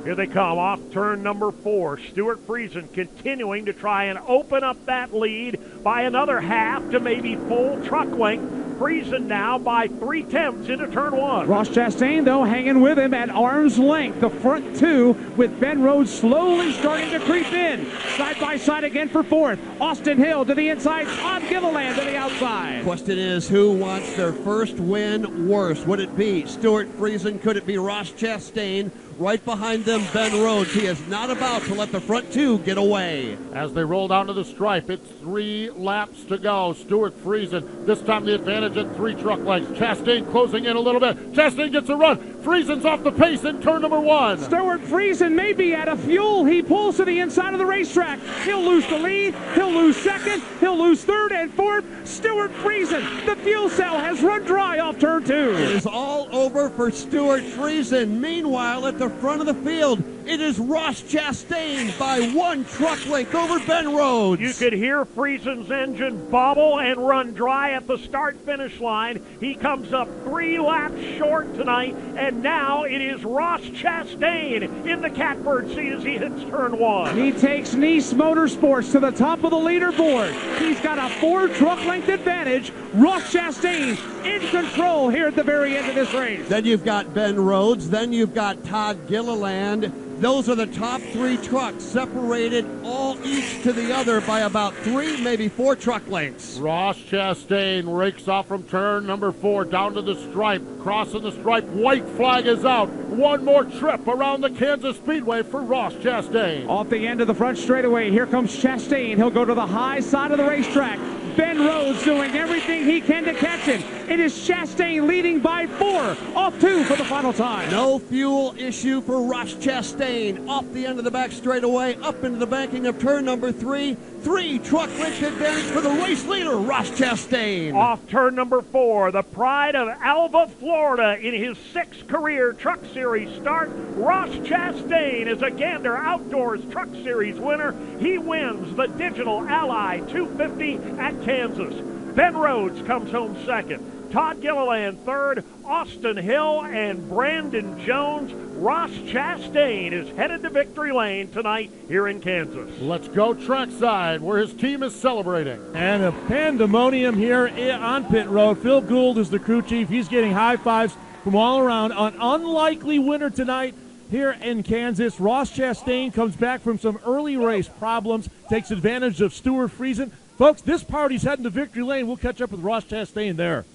Here they come off turn number 4. Stuart Friesen continuing to try and open up that lead by another half to maybe full truck length. Friesen now by 3/10 into turn 1. Ross Chastain, though, hanging with him at arm's length. The front two with Ben Rhodes slowly starting to creep in. Side by side again for 4th. Austin Hill to the inside. Todd Gilliland to the outside. Question is, who wants their first win worse? Would it be Stuart Friesen? Could it be Ross Chastain? Right behind them, Ben Rhodes. He is not about to let the front two get away. As they roll down to the stripe, it's 3 laps to go. Stuart Friesen, this time the advantage at 3 truck lengths. Chastain closing in a little bit. Chastain gets a run. Friesen's off the pace in turn number 1. Stuart Friesen may be out of fuel. He pulls to the inside of the racetrack. He'll lose the lead. He'll lose 2nd. He'll lose 3rd and 4th. Stuart Friesen, the fuel cell has run dry off turn 2. It is all over for Stuart Friesen. Meanwhile, at the front of the field, it is Ross Chastain by 1 truck length over Ben Rhodes. You could hear Friesen's engine bobble and run dry at the start-finish line. He comes up 3 laps short tonight, and now it is Ross Chastain in the catbird seat as he hits turn 1. He takes Nice Motorsports to the top of the leaderboard. He's got a 4 truck length advantage. Ross Chastain in control here at the very end of this race. Then you've got Ben Rhodes. Then you've got Todd Gilliland. Those are the top 3 trucks, separated all each to the other by about 3, maybe 4 truck lengths. Ross Chastain rakes off from turn number 4 down to the stripe. Crossing the stripe, white flag is out. One more trip around the Kansas Speedway for Ross Chastain. Off the end of the front straightaway, here comes Chastain. He'll go to the high side of the racetrack. Ben Rhodes doing everything he can to catch him. It is Chastain leading by 4, off 2 for the final time. No fuel issue for Ross Chastain. Off the end of the back straightaway, up into the banking of turn number 3. 3 truck length advantage for the race leader, Ross Chastain. Off turn number 4, the pride of Alva, Florida in his 6th career Truck Series start. Ross Chastain is a Gander Outdoors Truck Series winner. He wins the Digital Ally 250 at Kansas. Ben Rhodes comes home 2nd. Todd Gilliland 3rd, Austin Hill and Brandon Jones. Ross Chastain is headed to victory lane tonight here in Kansas. Let's go trackside where his team is celebrating. And a pandemonium here on pit road. Phil Gould is the crew chief. He's getting high fives from all around. An unlikely winner tonight here in Kansas. Ross Chastain comes back from some early race problems, takes advantage of Stuart Friesen. Folks, this party's heading to victory lane. We'll catch up with Ross Chastain there.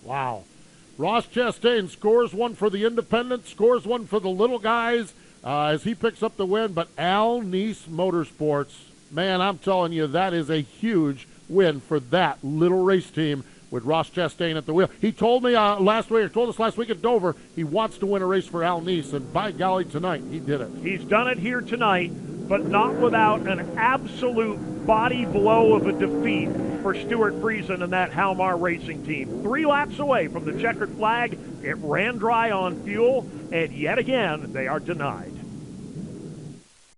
Wow. Ross Chastain scores one for the independent, scores one for the little guys as he picks up the win. But Al Nice Motorsports, man, I'm telling you, that is a huge win for that little race team with Ross Chastain at the wheel. He told me told us last week at Dover, he wants to win a race for Al Nice, and by golly, tonight he did it. He's done it here tonight, but not without an absolute body blow of a defeat for Stuart Friesen and that Halmar Racing team. 3 laps away from the checkered flag, it ran dry on fuel, and yet again, they are denied.